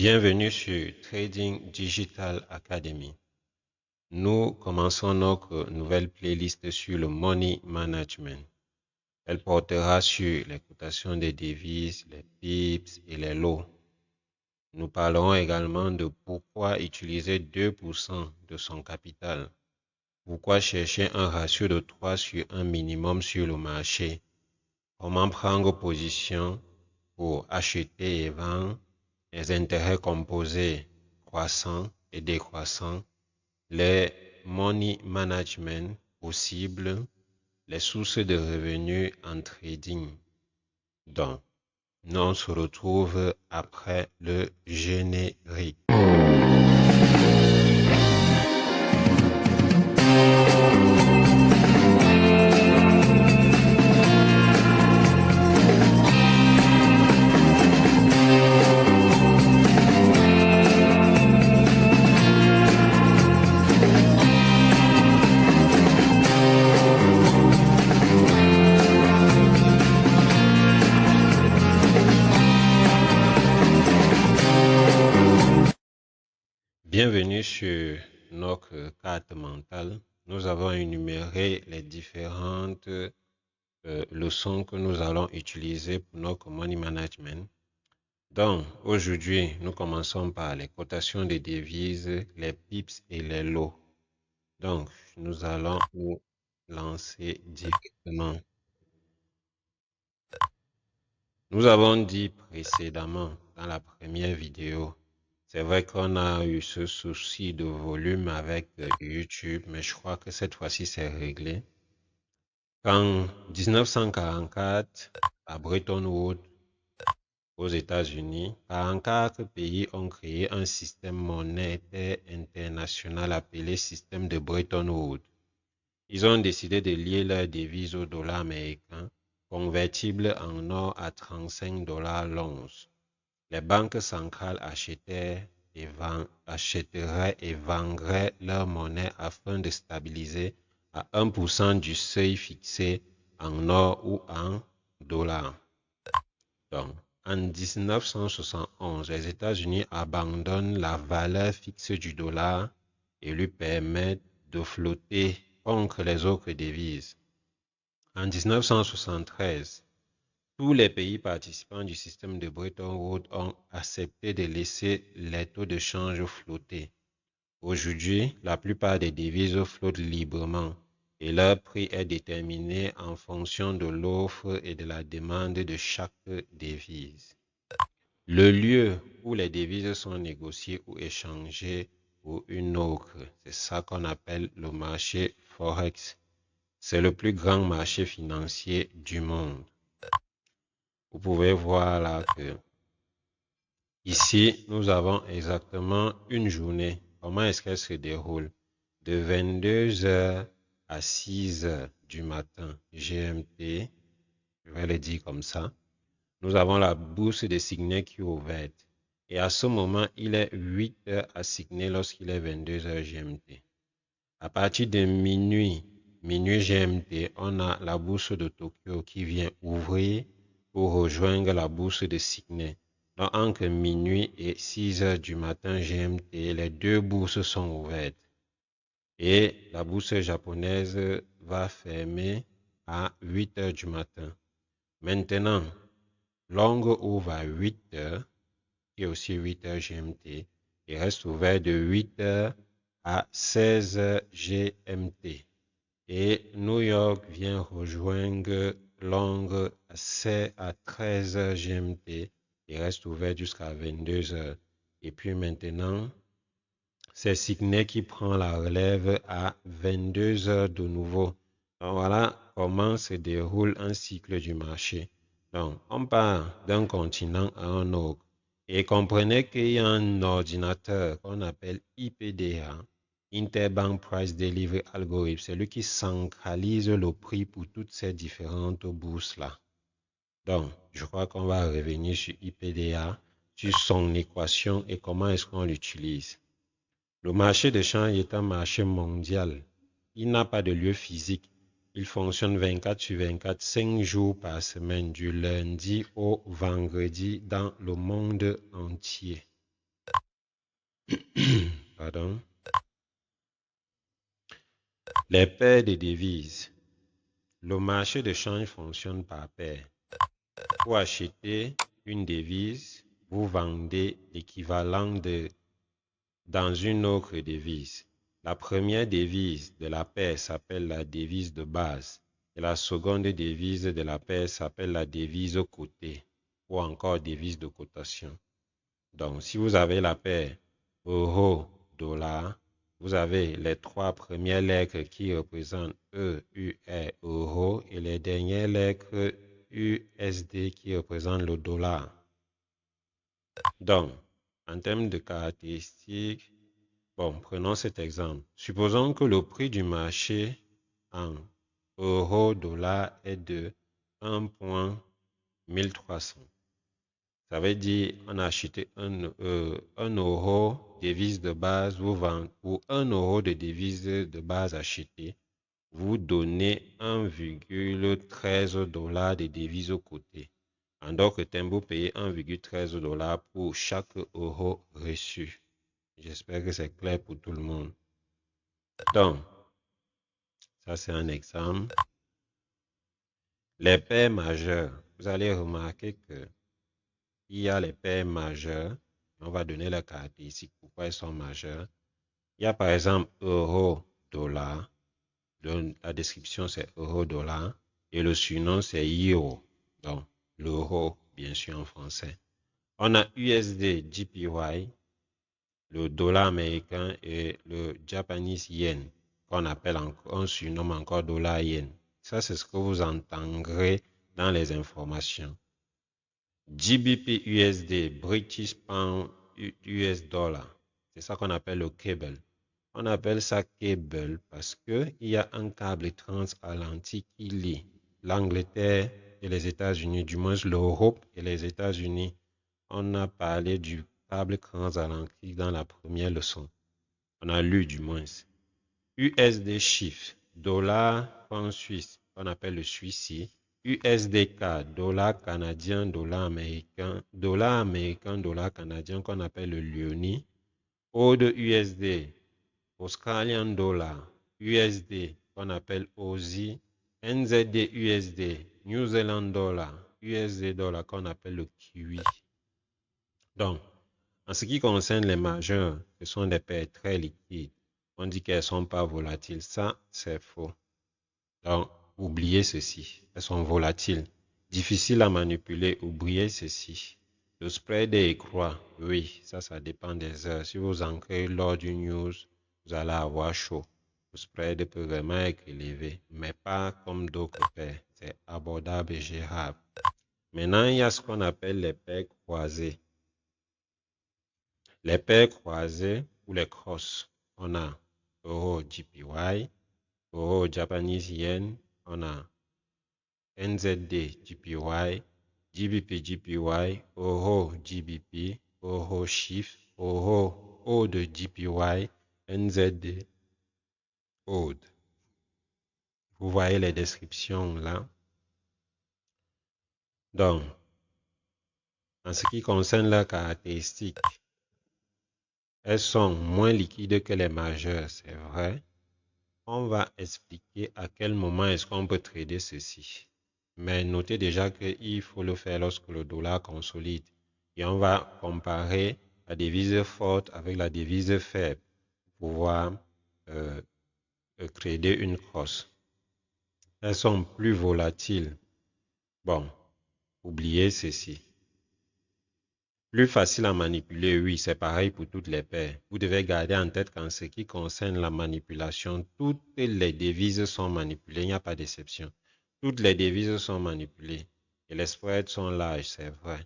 Bienvenue sur Trading Digital Academy. Nous commençons notre nouvelle playlist sur le Money Management. Elle portera sur les cotations des devises, les pips et les lots. Nous parlerons également de pourquoi utiliser 2% de son capital. Pourquoi chercher un ratio de 3 sur un minimum sur le marché. Comment prendre position pour acheter et vendre. Les intérêts composés croissants et décroissants, les money management possibles, les sources de revenus en trading. Donc, nous on se retrouve après le générique. Bienvenue sur notre carte mentale. Nous avons énuméré les différentes leçons que nous allons utiliser pour notre money management. Donc, aujourd'hui, nous commençons par les cotations des devises, les pips et les lots. Donc, nous allons nous lancer directement. Nous avons dit précédemment dans la première vidéo, c'est vrai qu'on a eu ce souci de volume avec YouTube, mais je crois que cette fois-ci c'est réglé. En 1944, à Bretton Woods, aux États-Unis, 44 pays ont créé un système monétaire international appelé système de Bretton Woods. Ils ont décidé de lier leur devise au dollar américain, convertible en or à 35 $ l'once. Les banques centrales achèteraient et vendraient leur monnaie afin de stabiliser à 1% du seuil fixé en or ou en dollars. Donc, en 1971, les États-Unis abandonnent la valeur fixe du dollar et lui permettent de flotter contre les autres devises. En 1973, tous les pays participants du système de Bretton Woods ont accepté de laisser les taux de change flotter. Aujourd'hui, la plupart des devises flottent librement et leur prix est déterminé en fonction de l'offre et de la demande de chaque devise. Le lieu où les devises sont négociées ou échangées pour une autre, c'est ça qu'on appelle le marché Forex. C'est le plus grand marché financier du monde. Vous pouvez voir là que ici, nous avons exactement une journée. Comment est-ce qu'elle se déroule? De 22 heures à 6 heures du matin, GMT, je vais le dire comme ça. Nous avons la bourse de Sydney qui est ouverte. Et à ce moment, il est 8 heures à Sydney lorsqu'il est 22 heures GMT. À partir de minuit GMT, on a la bourse de Tokyo qui vient ouvrir pour rejoindre la bourse de Sydney. Donc, entre minuit et 6 heures du matin GMT, les deux bourses sont ouvertes. Et la bourse japonaise va fermer à 8 heures du matin. Maintenant, Londres ouvre à 8 heures, qui est aussi 8 heures GMT, et reste ouvert de 8 heures à 16 heures GMT. Et New York vient rejoindre Londres à 13 heures GMT et reste ouvert jusqu'à 22 heures. Et puis maintenant, c'est Sydney qui prend la relève à 22 heures de nouveau. Donc voilà comment se déroule un cycle du marché. Donc, on part d'un continent à un autre. Et comprenez qu'il y a un ordinateur qu'on appelle IPDA, Interbank Price Delivery Algorithm, c'est lui qui centralise le prix pour toutes ces différentes bourses-là. Donc, je crois qu'on va revenir sur IPDA, sur son équation et comment est-ce qu'on l'utilise. Le marché de change est un marché mondial. Il n'a pas de lieu physique. Il fonctionne 24 sur 24, 5 jours par semaine, du lundi au vendredi dans le monde entier. Pardon. Les paires de devises. Le marché de change fonctionne par paire. Pour acheter une devise, vous vendez l'équivalent dans une autre devise. La première devise de la paire s'appelle la devise de base et la seconde devise de la paire s'appelle la devise cotée ou encore devise de cotation. Donc, si vous avez la paire euro-dollar, vous avez les trois premières lettres qui représentent E, U, R, euro et les dernières lettres USD qui représentent le dollar. Donc, en termes de caractéristiques, bon, prenons cet exemple. Supposons que le prix du marché en euro-dollar est de 1,1300. Ça veut dire on a acheté un euro devise de base, vous vendez pour 1 euro de devise de base achetée, vous donnez 1,13 $ de devise au côté. En d'autres termes, vous payez 1,13 $ pour chaque euro reçu. J'espère que c'est clair pour tout le monde. Donc, ça c'est un exemple. Les paires majeures, vous allez remarquer que il y a les paires majeures. On va donner la caractéristique pourquoi elles sont majeures. Il y a par exemple euro-dollar. La description c'est euro-dollar. Et le surnom c'est euro. Donc, l'euro, bien sûr en français. On a USD JPY, le dollar américain et le Japanese yen, qu'on appelle on surnomme encore dollar yen. Ça, c'est ce que vous entendrez dans les informations. GBP USD, British Pound US Dollar. C'est ça qu'on appelle le cable. On appelle ça cable parce qu'il y a un câble transatlantique qui lie l'Angleterre et les États-Unis, du moins l'Europe et les États-Unis. On a parlé du câble transatlantique dans la première leçon. On a lu du moins. USD chiffre, dollar, franc suisse, on appelle le Suissi. USDK, dollar canadien, dollar américain, dollar canadien qu'on appelle le Lyoni. AUD USD, Australian dollar, USD qu'on appelle Aussie. NZD USD, New Zealand dollar, USD dollar qu'on appelle le Kiwi. Donc, en ce qui concerne les majeurs, ce sont des paires très liquides. On dit qu'elles ne sont pas volatiles. Ça, c'est faux. Donc, oubliez ceci. Elles sont volatiles. Difficiles à manipuler. Oubliez ceci. Le spread est croît. Oui, ça dépend des heures. Si vous ancrez lors du news, vous allez avoir chaud. Le spread peut vraiment être élevé, mais pas comme d'autres paires. C'est abordable et gérable. Maintenant, il y a ce qu'on appelle les paires croisées. Les paires croisées ou les crosses, on a euro JPY, euro Japanese yen, on a NZD JPY, GBP JPY, euro GBP, euro chiffre, euro AUD JPY, NZD AUD. Vous voyez les descriptions là. Donc, en ce qui concerne leurs caractéristiques, elles sont moins liquides que les majeures, c'est vrai. On va expliquer à quel moment est-ce qu'on peut trader ceci. Mais notez déjà qu'il faut le faire lorsque le dollar consolide. Et on va comparer la devise forte avec la devise faible pour pouvoir trader une crosse. Elles sont plus volatiles. Bon, oubliez ceci. Plus facile à manipuler, oui, c'est pareil pour toutes les paires. Vous devez garder en tête qu'en ce qui concerne la manipulation, toutes les devises sont manipulées, il n'y a pas d'exception. Toutes les devises sont manipulées et les spreads sont larges, c'est vrai.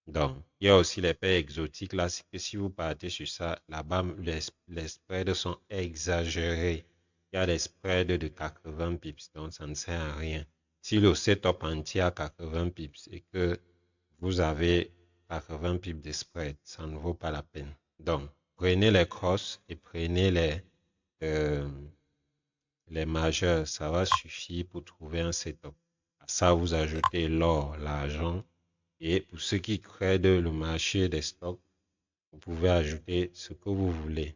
Donc, il y a aussi les paires exotiques, là, que si vous partez sur ça, là-bas, les spreads sont exagérés. Il y a des spreads de 80 pips, donc ça ne sert à rien. Si le setup entier a 80 pips et que vous avez 80 pips de spread, ça ne vaut pas la peine. Donc, prenez les crosses et prenez les majeurs, ça va suffire pour trouver un setup. À ça, vous ajoutez l'or, l'argent. Et pour ceux qui créent le marché des stocks, Vous pouvez ajouter ce que vous voulez.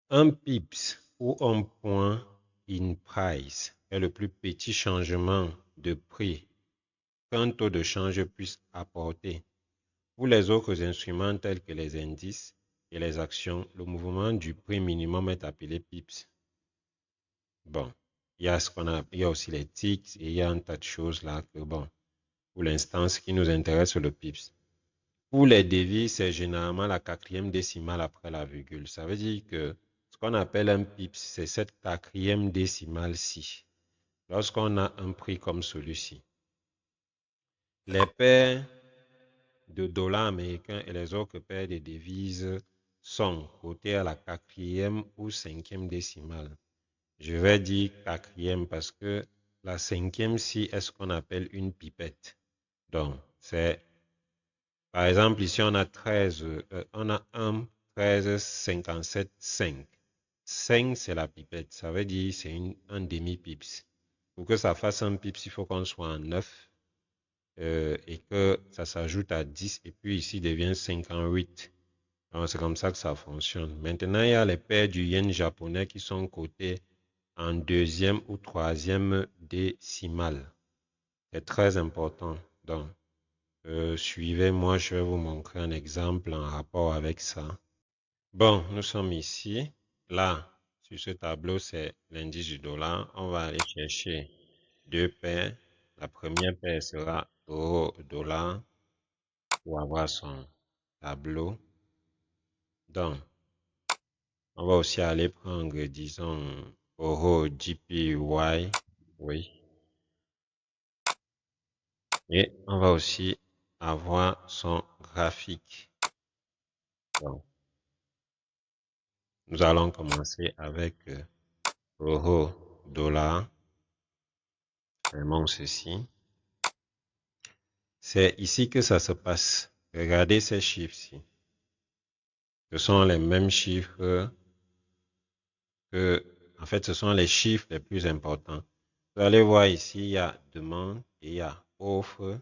Un pips ou un point in price est le plus petit changement de prix qu'un taux de change puisse apporter. Pour les autres instruments tels que les indices et les actions, le mouvement du prix minimum est appelé pips. Bon, il y a aussi les ticks et il y a un tas de choses là que bon, pour l'instant, ce qui nous intéresse, c'est le pips. Pour les devises, c'est généralement la 4e décimale après la virgule. Ça veut dire que ce qu'on appelle un pips, c'est cette 4e décimale-ci. Lorsqu'on a un prix comme celui-ci, les paires de dollars américains et les autres paires de devises sont cotées à la 4e ou 5e décimale. Je vais dire 4e parce que la 5e-ci est ce qu'on appelle une pipette. Donc, c'est, par exemple, ici, on a 1, 13, 57, 5. 5, c'est la pipette. Ça veut dire c'est un demi-pips. Pour que ça fasse un pips, il faut qu'on soit en 9 et que ça s'ajoute à 10 et puis ici devient 58. Donc, c'est comme ça que ça fonctionne. Maintenant, il y a les paires du yen japonais qui sont cotés en 2e ou 3e décimale. C'est très important. Donc, suivez-moi, je vais vous montrer un exemple en rapport avec ça. Bon, nous sommes ici. Là, sur ce tableau, c'est l'indice du dollar. On va aller chercher deux paires. La première paire sera euro-dollar pour avoir son tableau. Donc, on va aussi aller prendre, disons, euro JPY. Oui. Et on va aussi avoir son graphique. Donc, nous allons commencer avec euro, dollar. Vraiment ceci. C'est ici que ça se passe. Regardez ces chiffres-ci. Ce sont les mêmes chiffres en fait, ce sont les chiffres les plus importants. Vous allez voir ici, il y a demande et il y a offre.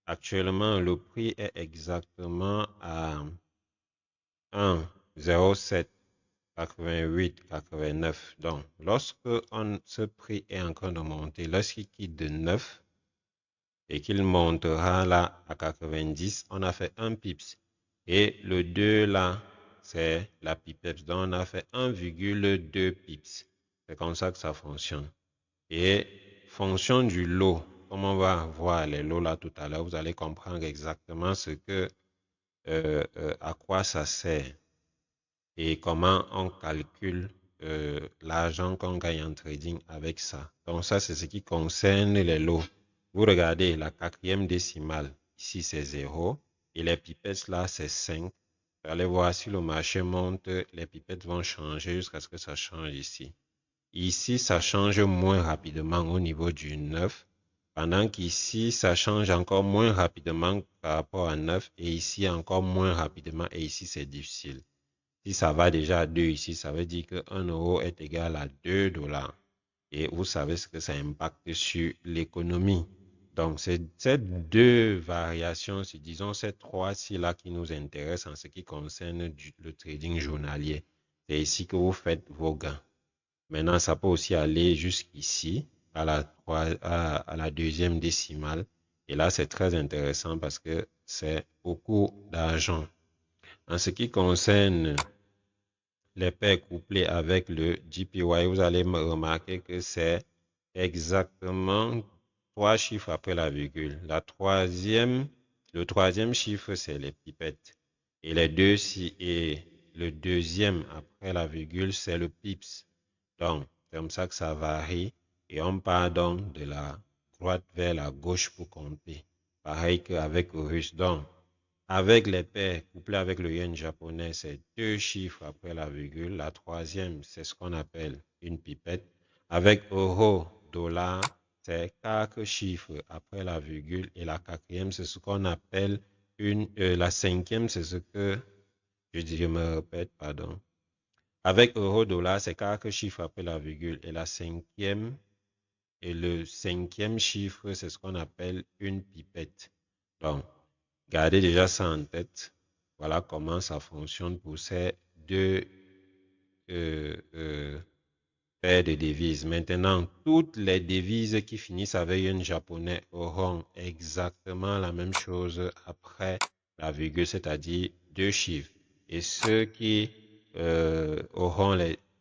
Actuellement, le prix est exactement à 1,07. 88, 89. Donc, lorsque ce prix est en train de monter, lorsqu'il quitte de 9 et qu'il montera là à 90, on a fait un pips. Et le 2 là, c'est la pipette. Donc, on a fait 1,2 pips. C'est comme ça que ça fonctionne. Et fonction du lot, comme on va voir les lots là tout à l'heure, vous allez comprendre exactement ce que, à quoi ça sert et comment on calcule l'argent qu'on gagne en trading avec ça. Donc ça, c'est ce qui concerne les lots. Vous regardez la 4e décimale, ici c'est 0 et les pipettes là c'est 5. Vous allez voir si le marché monte, les pipettes vont changer jusqu'à ce que ça change ici. Ici, ça change moins rapidement au niveau du 9, pendant qu'ici, ça change encore moins rapidement par rapport à 9 et ici encore moins rapidement et ici c'est difficile. Si ça va déjà à 2 ici, ça veut dire que 1 euro est égal à 2 dollars. Et vous savez ce que ça impacte sur l'économie. Donc, c'est ces deux variations, disons ces trois-ci là qui nous intéressent en ce qui concerne le trading journalier. C'est ici que vous faites vos gains. Maintenant, ça peut aussi aller jusqu'ici, à la 2e décimale. Et là, c'est très intéressant parce que c'est beaucoup d'argent. En ce qui concerne les paires couplées avec le JPY, vous allez remarquer que c'est exactement 3 chiffres après la virgule. Le troisième chiffre, c'est les pipettes. Et le deuxième après la virgule, c'est le pips. Donc, c'est comme ça que ça varie. Et on part donc de la droite vers la gauche pour compter. Pareil qu'avec le russe. Donc, avec les paires couplées avec le yen japonais, c'est 2 chiffres après la virgule. La troisième, c'est ce qu'on appelle une pipette. Avec euro, dollar, c'est 4 chiffres après la virgule. Et la 4e, c'est ce qu'on appelle la 5e, c'est ce que, je me répète, pardon. Avec euro, dollar, c'est 4 chiffres après la virgule. Et le 5e chiffre, c'est ce qu'on appelle une pipette. Donc, Gardez déjà ça en tête. Voilà comment ça fonctionne pour ces deux paires de devises. Maintenant, toutes les devises qui finissent avec un japonais auront exactement la même chose après la virgule, c'est-à-dire deux chiffres. Et ceux qui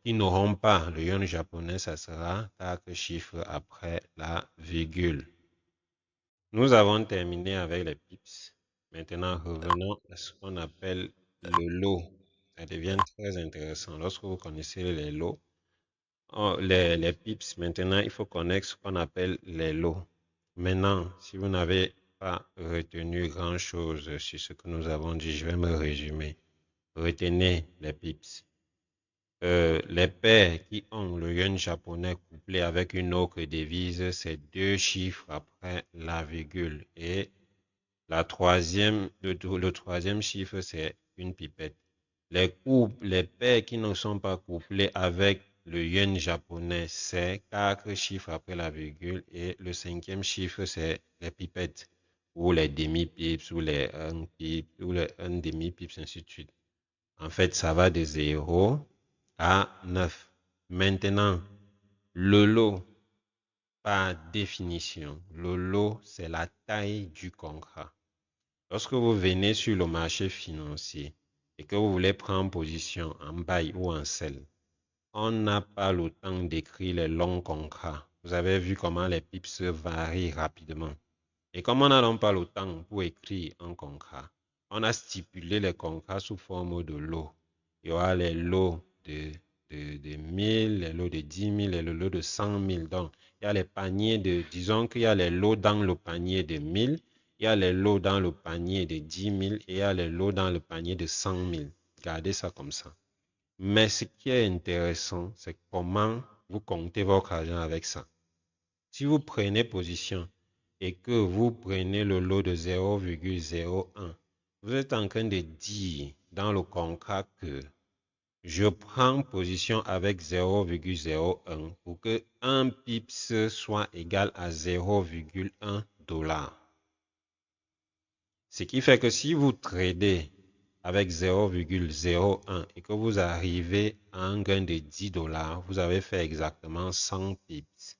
qui n'auront pas le yuan japonais, ça sera quatre chiffres après la virgule. Nous avons terminé avec les pips. Maintenant, revenons à ce qu'on appelle le lot. Ça devient très intéressant. Lorsque vous connaissez les lots, les pips, maintenant, il faut connaître ce qu'on appelle les lots. Maintenant, si vous n'avez pas retenu grand-chose sur ce que nous avons dit, je vais me résumer. Retenez les pips. Les paires qui ont le yuan japonais couplé avec une autre devise, c'est deux chiffres après la virgule. Et le troisième chiffre, c'est une pipette. Les paires qui ne sont pas couplées avec le yuan japonais, c'est quatre chiffres après la virgule. Et le cinquième chiffre, c'est les pipettes, ou les demi-pips, ou les 1 pip, ou les 1 demi-pips, ainsi de suite. En fait, ça va de 0 à 9. Maintenant, le lot, par définition, le lot, c'est la taille du contrat. Lorsque vous venez sur le marché financier et que vous voulez prendre position en buy ou en sell, on n'a pas le temps d'écrire les longs contrats. Vous avez vu comment les pips varient rapidement. Et comme on n'a donc pas le temps pour écrire un contrat, on a stipulé les contrats sous forme de lots. Il y aura les lots de 1000, les lots de 10 000 et le lot de 100 000. Donc, il y a les paniers disons qu'il y a les lots dans le panier de 1000, il y a les lots dans le panier de 10 000 et il y a les lots dans le panier de 100 000. Gardez ça comme ça. Mais ce qui est intéressant, c'est comment vous comptez votre argent avec ça. Si vous prenez position et que vous prenez le lot de 0,01, vous êtes en train de dire dans le contrat que je prends position avec 0,01 pour que 1 pips soit égal à 0,1 $. Ce qui fait que si vous tradez avec 0,01 et que vous arrivez à un gain de 10 $, vous avez fait exactement 100 pips.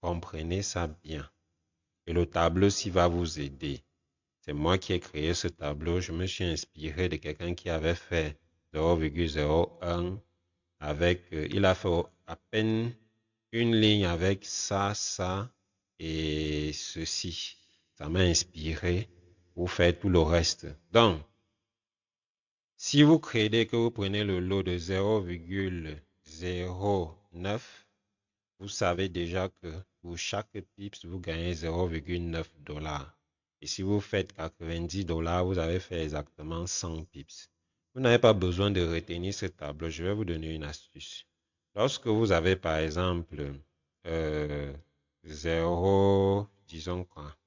Comprenez ça bien. Et le tableau ci va vous aider. C'est moi qui ai créé ce tableau. Je me suis inspiré de quelqu'un qui avait fait 0,01 avec, il a fait à peine une ligne avec ça, ça et ceci. Ça m'a inspiré pour faire tout le reste. Donc, si vous créez que vous prenez le lot de 0,09, vous savez déjà que pour chaque pips, vous gagnez 0,9 $. Et si vous faites 90 $, vous avez fait exactement 100 pips. Vous n'avez pas besoin de retenir ce tableau. Je vais vous donner une astuce. Lorsque vous avez par exemple 0, disons quoi,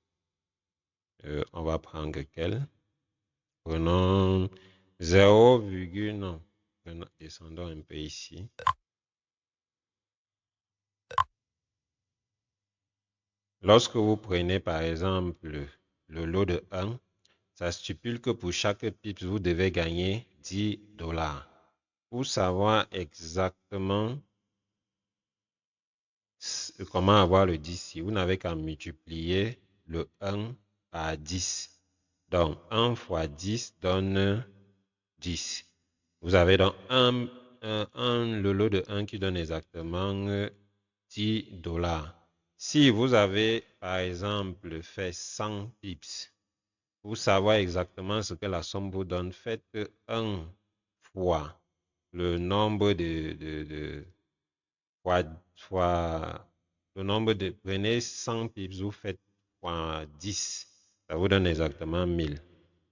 on va prendre quel? Prenons 0, non, descendons un peu ici. Lorsque vous prenez par exemple le lot de 1, ça stipule que pour chaque pips, vous devez gagner 10 $. Pour savoir exactement comment avoir le 10, si vous n'avez qu'à multiplier le 1 par 10. Donc, 1 fois 10 donne 10. Vous avez donc le lot de 1 qui donne exactement 10 $. Si vous avez, par exemple, fait 100 pips, pour savoir exactement ce que la somme vous donne, faites 1 fois le nombre prenez 100 pips, vous faites fois 10, ça vous donne exactement 1000.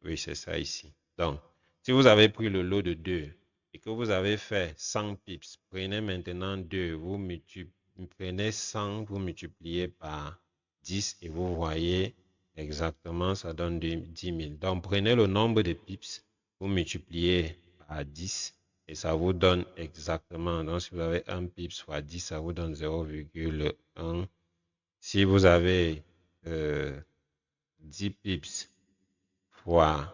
Oui, c'est ça ici. Donc, si vous avez pris le lot de 2 et que vous avez fait 100 pips, prenez maintenant 2, vous prenez 100, vous multipliez par 10 et vous voyez exactement, ça donne 10 000. Donc, prenez le nombre de pips, vous multipliez par 10 et ça vous donne exactement, donc si vous avez 1 pips fois 10, ça vous donne 0,1. Si vous avez 10 pips fois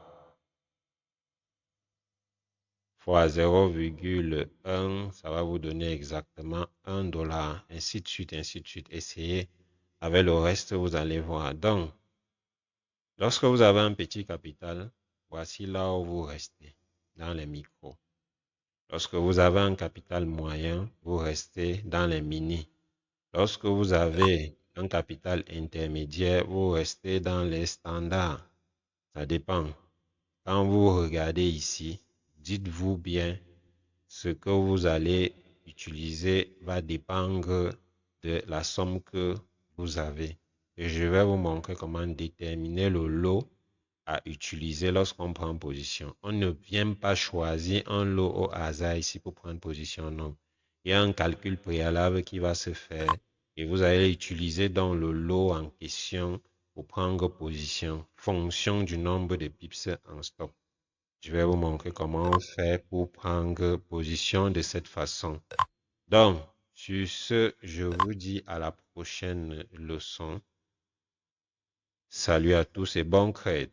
0,1, ça va vous donner exactement $1, ainsi de suite, ainsi de suite. Essayez. Avec le reste, vous allez voir. Donc, lorsque vous avez un petit capital, voici là où vous restez, dans les micros. Lorsque vous avez un capital moyen, vous restez dans les mini. Lorsque vous avez un capital intermédiaire, vous restez dans les standards. Ça dépend. Quand vous regardez ici, dites-vous bien, ce que vous allez utiliser va dépendre de la somme que vous avez. Et je vais vous montrer comment déterminer le lot à utiliser lorsqu'on prend position. On ne vient pas choisir un lot au hasard ici pour prendre position, non. Il y a un calcul préalable qui va se faire et vous allez utiliser dans le lot en question pour prendre position, fonction du nombre de pips en stop. Je vais vous montrer comment on fait pour prendre position de cette façon. Donc, sur ce, je vous dis à la prochaine leçon. Salut à tous et bon trade.